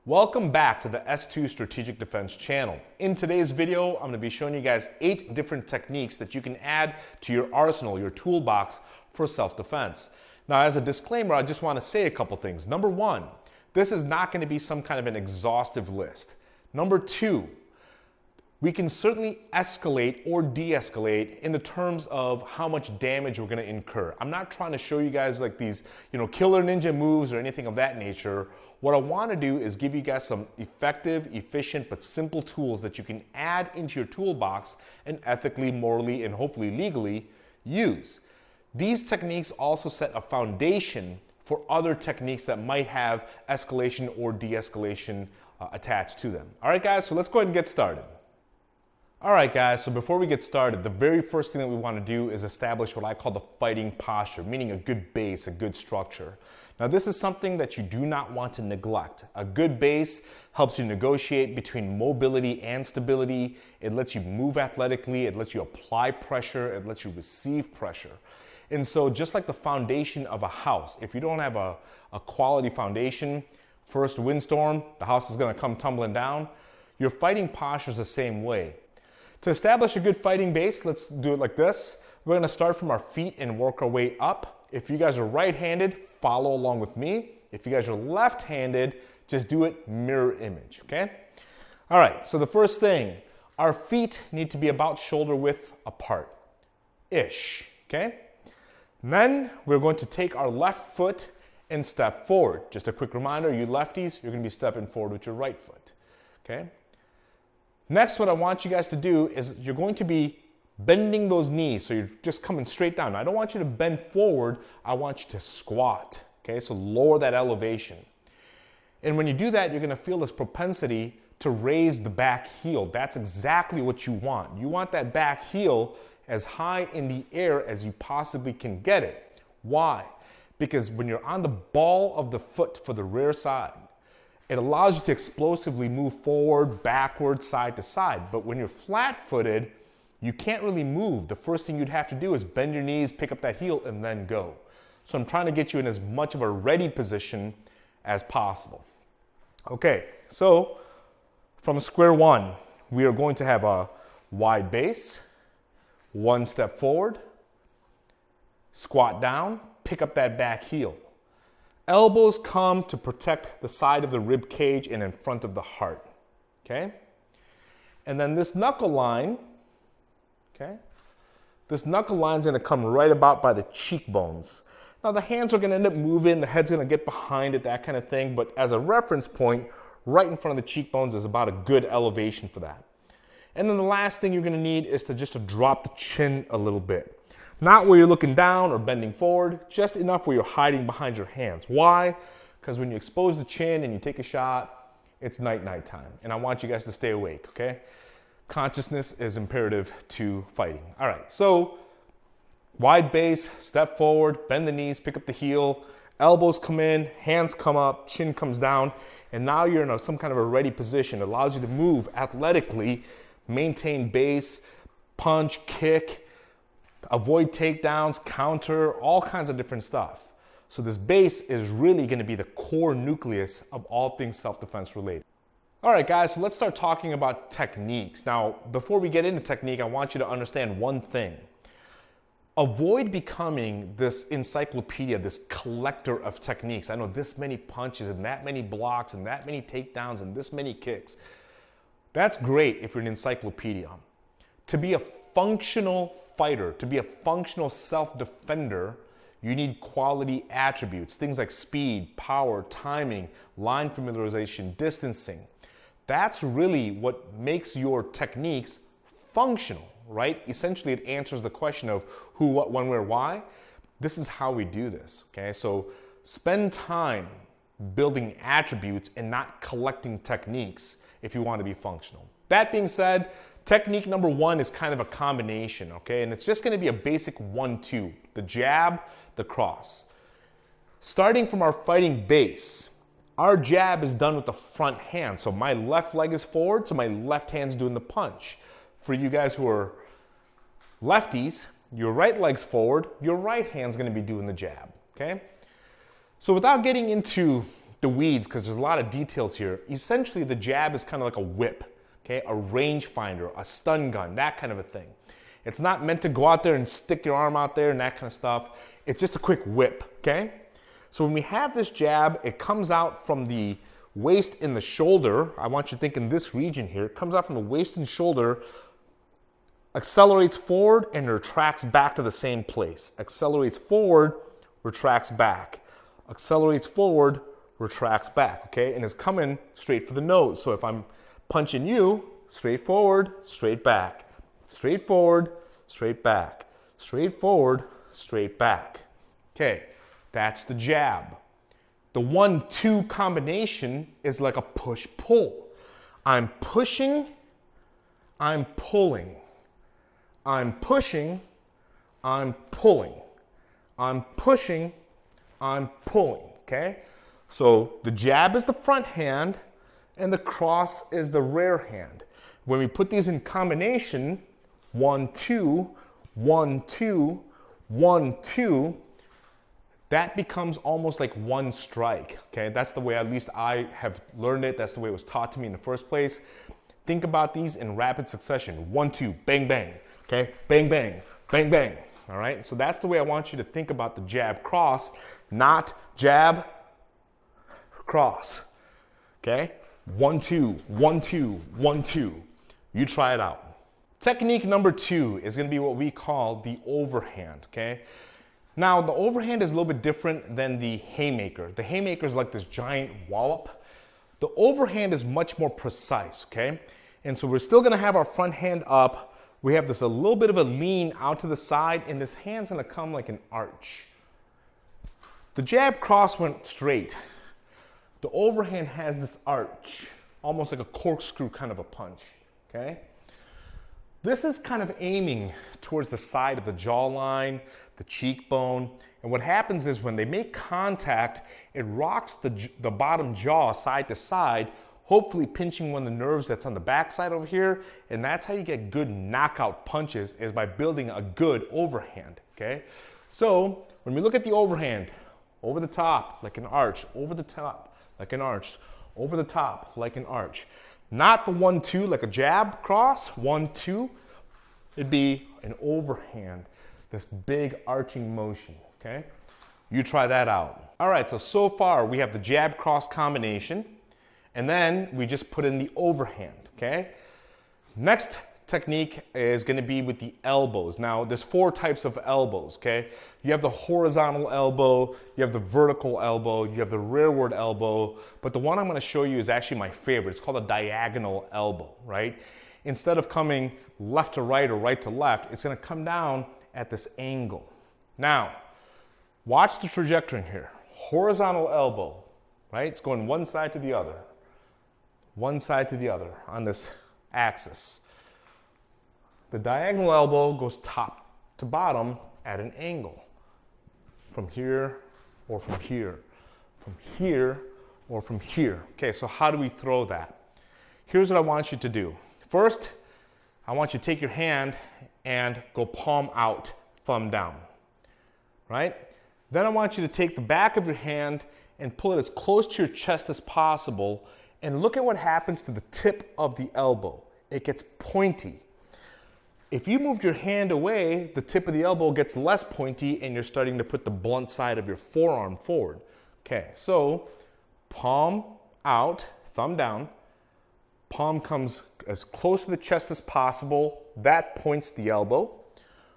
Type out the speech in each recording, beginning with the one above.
Welcome back to the S2 Strategic Defense channel. In today's video, I'm going to be showing you guys 8 different techniques that you can add to your arsenal, your toolbox for self-defense. Now, as a disclaimer, I just want to say a couple things. Number 1, this is not going to be some kind of an exhaustive list. Number 2, we can certainly escalate or de-escalate in the terms of how much damage we're going to incur. I'm not trying to show you guys like these, killer ninja moves or anything of that nature. What I want to do is give you guys some effective, efficient, but simple tools that you can add into your toolbox and ethically, morally, and hopefully legally use. These techniques also set a foundation for other techniques that might have escalation or de-escalation attached to them. All right, guys, so let's go ahead and get started. All right, guys, so before we get started, the very first thing that we want to do is establish what I call the fighting posture, meaning a good base, a good structure. Now, this is something that you do not want to neglect. A good base helps you negotiate between mobility and stability. It lets you move athletically. It lets you apply pressure. It lets you receive pressure. And so just like the foundation of a house, if you don't have a quality foundation, first windstorm, the house is going to come tumbling down. Your fighting posture is the same way. To establish a good fighting base, let's do it like this. We're going to start from our feet and work our way up. If you guys are right-handed, follow along with me. If you guys are left-handed, just do it mirror image, okay? All right, so the first thing, our feet need to be about shoulder width apart-ish, okay? And then we're going to take our left foot and step forward. Just a quick reminder, you lefties, you're going to be stepping forward with your right foot, okay? Next, what I want you guys to do is you're going to be bending those knees, so you're just coming straight down. I don't want you to bend forward, I want you to squat, okay? So lower that elevation. And when you do that, you're gonna feel this propensity to raise the back heel. That's exactly what you want. You want that back heel as high in the air as you possibly can get it. Why? Because when you're on the ball of the foot for the rear side, it allows you to explosively move forward, backward, side to side. But when you're flat-footed, you can't really move. The first thing you'd have to do is bend your knees, pick up that heel, and then go. So I'm trying to get you in as much of a ready position as possible. Okay, so from square one, we are going to have a wide base, one step forward, squat down, pick up that back heel. Elbows come to protect the side of the rib cage and in front of the heart, okay? And then this knuckle line, okay? This knuckle line is gonna come right about by the cheekbones. Now the hands are gonna end up moving, the head's gonna get behind it, that kind of thing, but as a reference point, right in front of the cheekbones is about a good elevation for that. And then the last thing you're gonna need is to just drop the chin a little bit. Not where you're looking down or bending forward, just enough where you're hiding behind your hands. Why? Because when you expose the chin and you take a shot, it's night time. And I want you guys to stay awake, okay? Consciousness is imperative to fighting. All right, so wide base, step forward, bend the knees, pick up the heel, elbows come in, hands come up, chin comes down, and now you're in some kind of a ready position. It allows you to move athletically, maintain base, punch, kick, avoid takedowns, counter, all kinds of different stuff. So this base is really going to be the core nucleus of all things self-defense related. All right, guys, so let's start talking about techniques. Now, before we get into technique, I want you to understand one thing. Avoid becoming this encyclopedia, this collector of techniques. I know this many punches and that many blocks and that many takedowns and this many kicks. That's great if you're an encyclopedia. To be a functional fighter, to be a functional self-defender, you need quality attributes, things like speed, power, timing, line familiarization, distancing. That's really what makes your techniques functional, right? Essentially, it answers the question of who, what, when, where, why. This is how we do this, okay? So spend time building attributes and not collecting techniques if you want to be functional. That being said, technique number 1 is kind of a combination, okay? And it's just gonna be a basic 1-2, the jab, the cross. Starting from our fighting base, our jab is done with the front hand. So my left leg is forward, so my left hand's doing the punch. For you guys who are lefties, your right leg's forward, your right hand's gonna be doing the jab, okay? So without getting into the weeds because there's a lot of details here. Essentially, the jab is kind of like a whip, okay? A rangefinder, a stun gun, that kind of a thing. It's not meant to go out there and stick your arm out there and that kind of stuff. It's just a quick whip, okay? So when we have this jab, it comes out from the waist in the shoulder. I want you to think in this region here. It comes out from the waist and shoulder, accelerates forward and retracts back to the same place. Accelerates forward, retracts back. Accelerates forward, retracts back, okay? And it's coming straight for the nose. So if I'm punching you, straight forward, straight back. Straight forward, straight back. Straight forward, straight back. Okay, that's the jab. The 1-2 combination is like a push-pull. I'm pushing, I'm pulling. I'm pushing, I'm pulling. I'm pushing, I'm pulling, okay? So the jab is the front hand and the cross is the rear hand. When we put these in combination, 1-2, 1-2, 1-2, that becomes almost like one strike, okay? That's the way at least I have learned it. That's the way it was taught to me in the first place. Think about these in rapid succession. 1-2, bang, bang, okay? Bang, bang, bang, bang, all right? So that's the way I want you to think about the jab cross, not jab, cross, okay? 1-2, 1-2, 1-2. You try it out. Technique number 2 is gonna be what we call the overhand, okay? Now, the overhand is a little bit different than the haymaker. The haymaker is like this giant wallop. The overhand is much more precise, okay? And so we're still gonna have our front hand up. We have this a little bit of a lean out to the side, and this hand's gonna come like an arch. The jab cross went straight. The overhand has this arch, almost like a corkscrew kind of a punch, okay? This is kind of aiming towards the side of the jawline, the cheekbone, and what happens is when they make contact, it rocks the bottom jaw side to side, hopefully pinching one of the nerves that's on the back side over here, and that's how you get good knockout punches, is by building a good overhand, okay? So when we look at the overhand, over the top like an arch, over the top like an arch, over the top like an arch. Not the 1-2 like a jab cross, 1-2. It'd be an overhand, this big arching motion, okay? You try that out. All right, so far we have the jab cross combination, and then we just put in the overhand, okay? Next technique is gonna be with the elbows. Now, there's 4 types of elbows, okay? You have the horizontal elbow, you have the vertical elbow, you have the rearward elbow, but the one I'm gonna show you is actually my favorite. It's called a diagonal elbow, right? Instead of coming left to right or right to left, it's gonna come down at this angle. Now, watch the trajectory here. Horizontal elbow, right? It's going one side to the other on this axis. The diagonal elbow goes top to bottom at an angle. From here or from here. From here or from here. Okay, so how do we throw that? Here's what I want you to do. First, I want you to take your hand and go palm out, thumb down, right? Then I want you to take the back of your hand and pull it as close to your chest as possible, and look at what happens to the tip of the elbow. It gets pointy. If you moved your hand away, the tip of the elbow gets less pointy and you're starting to put the blunt side of your forearm forward. Okay, so palm out, thumb down. Palm comes as close to the chest as possible. That points the elbow.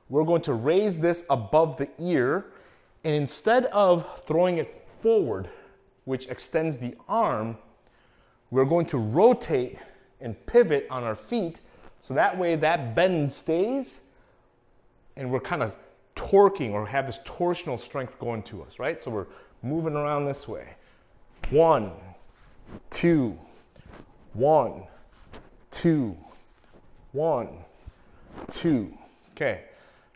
We're going to raise this above the ear, and instead of throwing it forward, which extends the arm, we're going to rotate and pivot on our feet, so that way that bend stays and we're kind of torquing or have this torsional strength going to us, right? So we're moving around this way. 1, 2, 1, 2, 1, 2. Okay,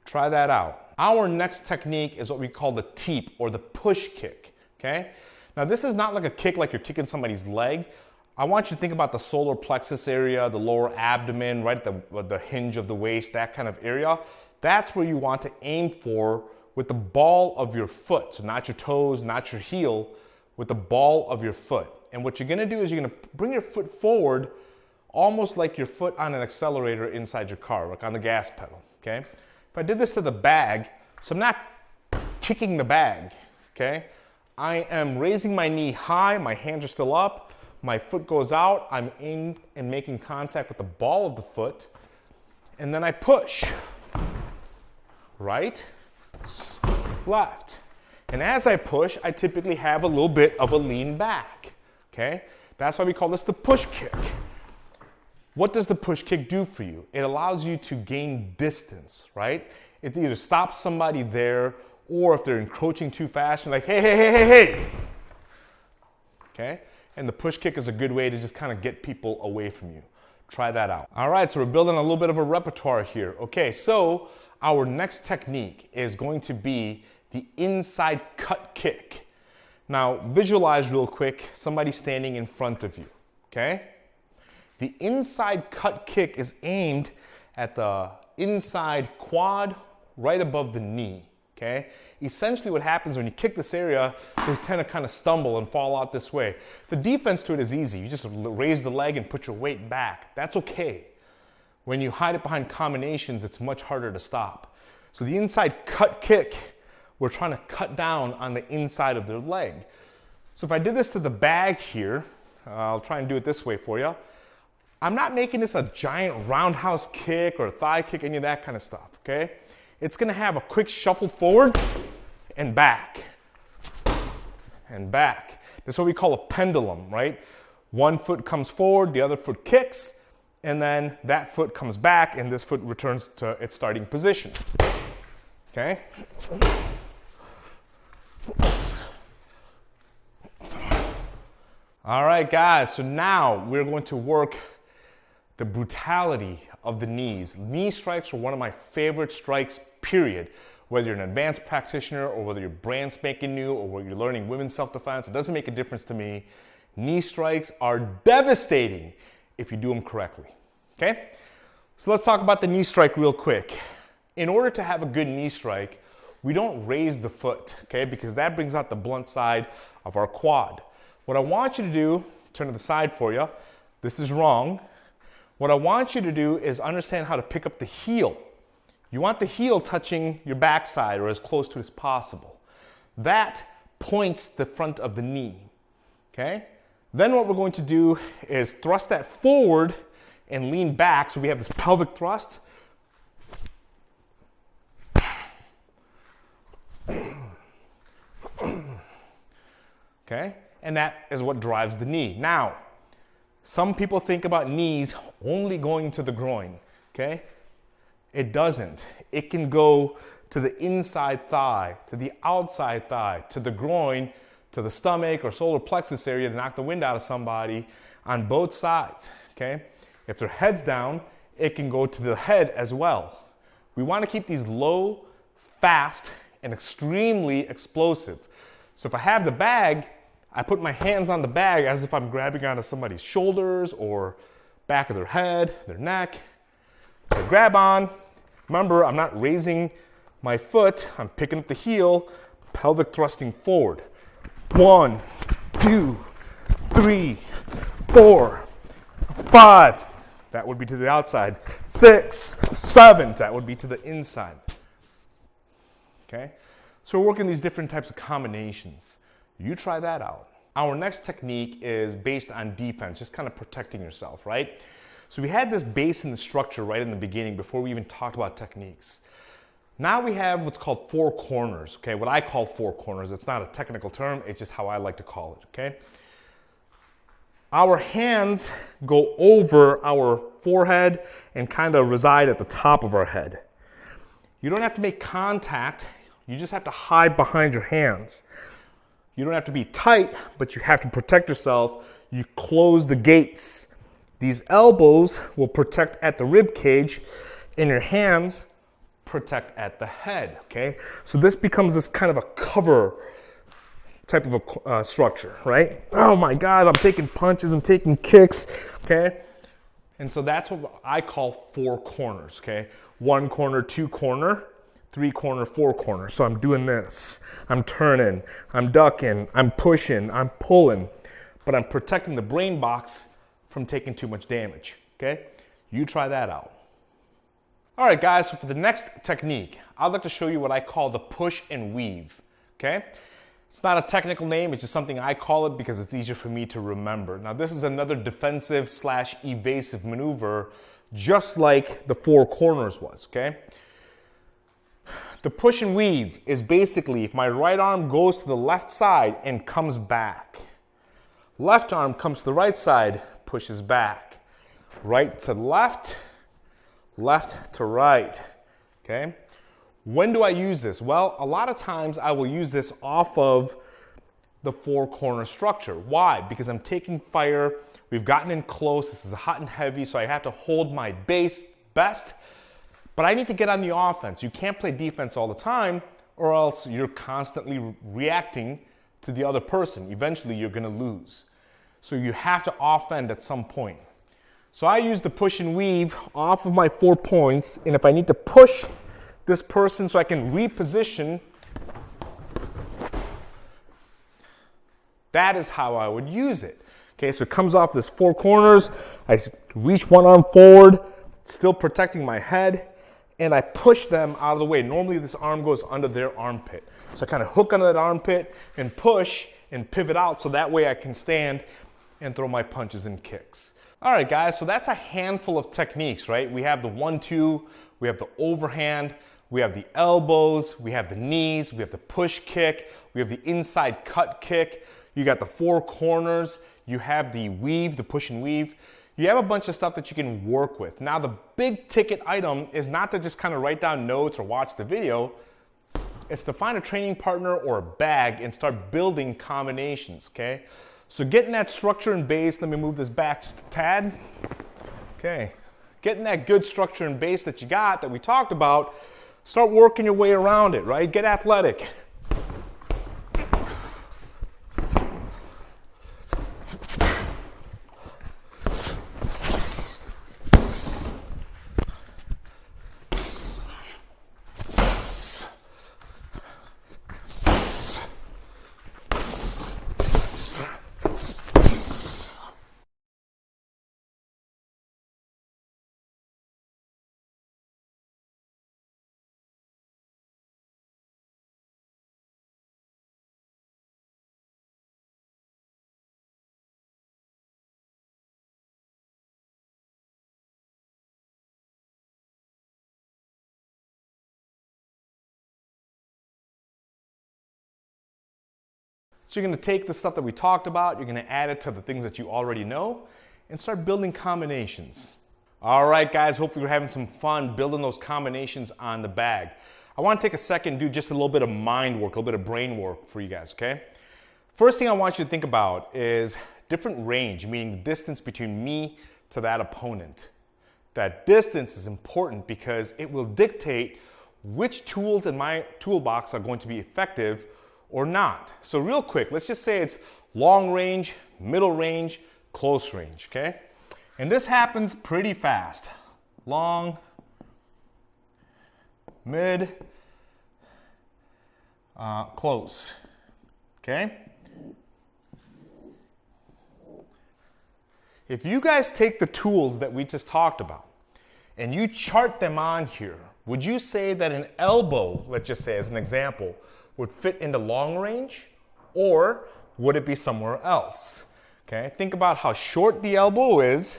try that out. Our next technique is what we call the teep or the push kick, okay? Now this is not like a kick like you're kicking somebody's leg. I want you to think about the solar plexus area, the lower abdomen, right at the hinge of the waist, that kind of area. That's where you want to aim for with the ball of your foot. So not your toes, not your heel, with the ball of your foot. And what you're gonna do is you're gonna bring your foot forward almost like your foot on an accelerator inside your car, like on the gas pedal, okay? If I did this to the bag, so I'm not kicking the bag, okay? I am raising my knee high, my hands are still up, my foot goes out, I'm in and making contact with the ball of the foot, and then I push. Right, left. And as I push, I typically have a little bit of a lean back, okay? That's why we call this the push kick. What does the push kick do for you? It allows you to gain distance, right? It either stops somebody there, or if they're encroaching too fast, you're like, hey, hey, hey, hey, hey. Okay? And the push kick is a good way to just kind of get people away from you. Try that out. All right, so we're building a little bit of a repertoire here. Okay, so our next technique is going to be the inside cut kick. Now, visualize real quick somebody standing in front of you, okay? The inside cut kick is aimed at the inside quad right above the knee, okay? Essentially what happens when you kick this area, they tend to kind of stumble and fall out this way. The defense to it is easy. You just raise the leg and put your weight back. That's okay. When you hide it behind combinations, it's much harder to stop. So the inside cut kick, we're trying to cut down on the inside of their leg. So if I did this to the bag here, I'll try and do it this way for you. I'm not making this a giant roundhouse kick or a thigh kick, any of that kind of stuff, okay? It's gonna have a quick shuffle forward and back, and back. This is what we call a pendulum, right? One foot comes forward, the other foot kicks, and then that foot comes back and this foot returns to its starting position, okay? All right, guys, so now we're going to work the brutality of the knees. Knee strikes are one of my favorite strikes, period. Whether you're an advanced practitioner or whether you're brand spanking new or whether you're learning women's self-defense, it doesn't make a difference to me. Knee strikes are devastating if you do them correctly, okay? So let's talk about the knee strike real quick. In order to have a good knee strike, we don't raise the foot, okay? Because that brings out the blunt side of our quad. What I want you to do, turn to the side for you, this is wrong. What I want you to do is understand how to pick up the heel. You want the heel touching your backside or as close to it as possible. That points the front of the knee, okay? Then what we're going to do is thrust that forward and lean back so we have this pelvic thrust. Okay? And that is what drives the knee. Now, some people think about knees only going to the groin, okay? It doesn't. It can go to the inside thigh, to the outside thigh, to the groin, to the stomach or solar plexus area to knock the wind out of somebody on both sides, okay? If their head's down, it can go to the head as well. We want to keep these low, fast, and extremely explosive. So if I have the bag, I put my hands on the bag as if I'm grabbing onto somebody's shoulders or back of their head, their neck. I grab on. Remember, I'm not raising my foot. I'm picking up the heel, pelvic thrusting forward. 1, 2, 3, 4, 5. That would be to the outside. 6, 7. That would be to the inside. Okay? So we're working these different types of combinations. You try that out. Our next technique is based on defense, just kind of protecting yourself, right? So we had this base in the structure right in the beginning before we even talked about techniques. Now we have what's called four corners, okay? What I call four corners. It's not a technical term, it's just how I like to call it, okay? Our hands go over our forehead and kind of reside at the top of our head. You don't have to make contact, you just have to hide behind your hands. You don't have to be tight, but you have to protect yourself. You close the gates. These elbows will protect at the rib cage, and your hands protect at the head, okay? So this becomes this kind of a cover type of a structure, right? Oh my God, I'm taking punches, I'm taking kicks, okay? And so that's what I call four corners, okay? 1 corner, 2 corner, 3 corner, 4 corner. So I'm doing this. I'm turning, I'm ducking, I'm pushing, I'm pulling, but I'm protecting the brain box from taking too much damage, okay? You try that out. All right, guys, so for the next technique, I'd like to show you what I call the push and weave, okay? It's not a technical name, it's just something I call it because it's easier for me to remember. Now, this is another defensive / evasive maneuver, just like the 4 corners was, okay? The push and weave is basically if my right arm goes to the left side and comes back. Left arm comes to the right side, pushes back. Right to left, left to right, okay? When do I use this? Well, a lot of times I will use this off of the 4 corner structure. Why? Because I'm taking fire, we've gotten in close, this is hot and heavy, so I have to hold my base best, but I need to get on the offense. You can't play defense all the time, or else you're constantly reacting to the other person. Eventually you're gonna lose. So you have to offend at some point. So I use the push and weave off of my 4 points, and if I need to push this person so I can reposition, that is how I would use it. Okay, so it comes off this 4 corners, I reach one arm forward, still protecting my head, and I push them out of the way. Normally this arm goes under their armpit. So I kind of hook under that armpit and push and pivot out so that way I can stand and throw my punches and kicks. All right, guys, so that's a handful of techniques, right? We have the 1-2, we have the overhand, we have the elbows, we have the knees, we have the push kick, we have the inside cut kick, you got the 4 corners, you have the weave, the push and weave. You have a bunch of stuff that you can work with. Now, the big ticket item is not to just kind of write down notes or watch the video. It's to find a training partner or a bag and start building combinations, okay? So getting that structure and base, let me move this back just a tad. Okay, getting that good structure and base that you got, that we talked about, start working your way around it, right? Get athletic. So you're going to take the stuff that we talked about, you're going to add it to the things that you already know, and start building combinations. All right, guys, hopefully you're having some fun building those combinations on the bag. I want to take a second and do just a little bit of mind work, a little bit of brain work for you guys, okay? First thing I want you to think about is different range, meaning the distance between me to that opponent. That distance is important because it will dictate which tools in my toolbox are going to be effective or not. So real quick, let's just say it's long range, middle range, close range, okay? And this happens pretty fast. Long, mid, close, okay? If you guys take the tools that we just talked about and you chart them on here, would you say that an elbow, let's just say as an example, would fit into long range, or would it be somewhere else? Okay, think about how short the elbow is.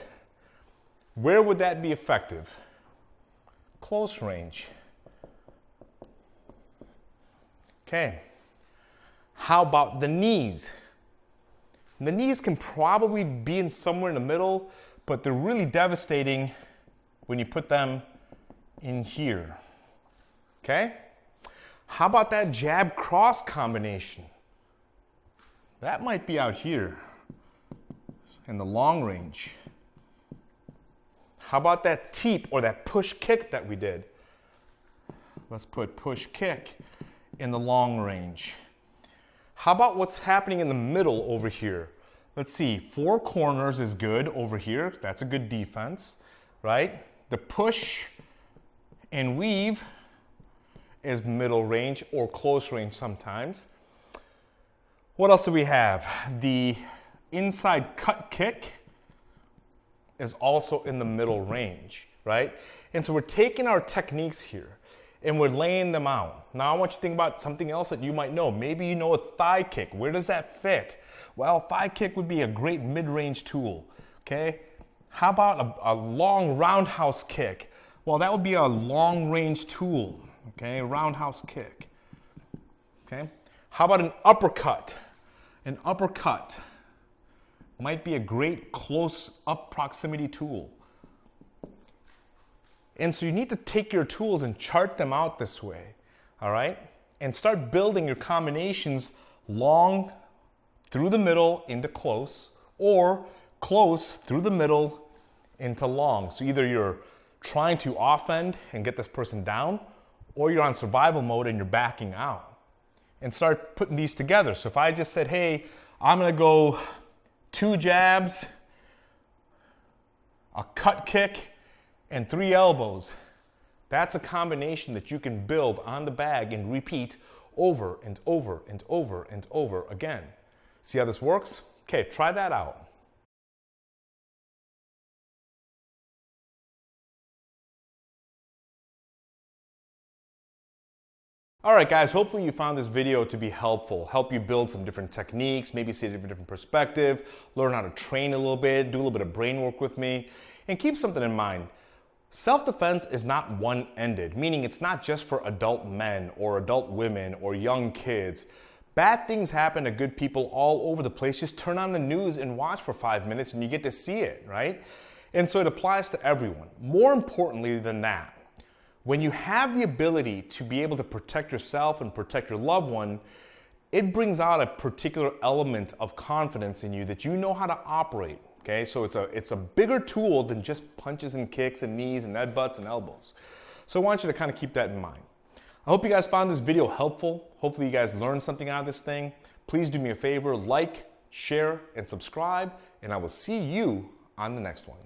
Where would that be effective? Close range. Okay, how about the knees? The knees can probably be in somewhere in the middle, but they're really devastating when you put them in here. Okay? How about that jab cross combination? That might be out here in the long range. How about that teep or that push kick that we did? Let's put push kick in the long range. How about what's happening in the middle over here? Let's see, 4 corners is good over here. That's a good defense, right? The push and weave is middle range or close range sometimes. What else do we have? The inside cut kick is also in the middle range, right? And so we're taking our techniques here and we're laying them out. Now I want you to think about something else that you might know. Maybe you know a thigh kick. Where does that fit? Well, thigh kick would be a great mid-range tool, okay? How about a long roundhouse kick? Well, that would be a long-range tool, okay? Roundhouse kick, okay? How about an uppercut? An uppercut might be a great close-up proximity tool. And so you need to take your tools and chart them out this way, all right? And start building your combinations long through the middle into close, or close through the middle into long. So either you're trying to offend and get this person down, or you're on survival mode and you're backing out. And start putting these together. So if I just said, hey, I'm gonna go 2 jabs, a cut kick, and 3 elbows, that's a combination that you can build on the bag and repeat over and over and over and over again. See how this works? Okay, try that out. All right, guys, hopefully you found this video to be helpful, help you build some different techniques, maybe see a different perspective, learn how to train a little bit, do a little bit of brain work with me, and keep something in mind. Self-defense is not one-ended, meaning it's not just for adult men or adult women or young kids. Bad things happen to good people all over the place. Just turn on the news and watch for 5 minutes and you get to see it, right? And so it applies to everyone. More importantly than that, when you have the ability to be able to protect yourself and protect your loved one, it brings out a particular element of confidence in you that you know how to operate. Okay, so it's a bigger tool than just punches and kicks and knees and headbutts and elbows. So I want you to kind of keep that in mind. I hope you guys found this video helpful. Hopefully you guys learned something out of this thing. Please do me a favor, like, share, and subscribe, and I will see you on the next one.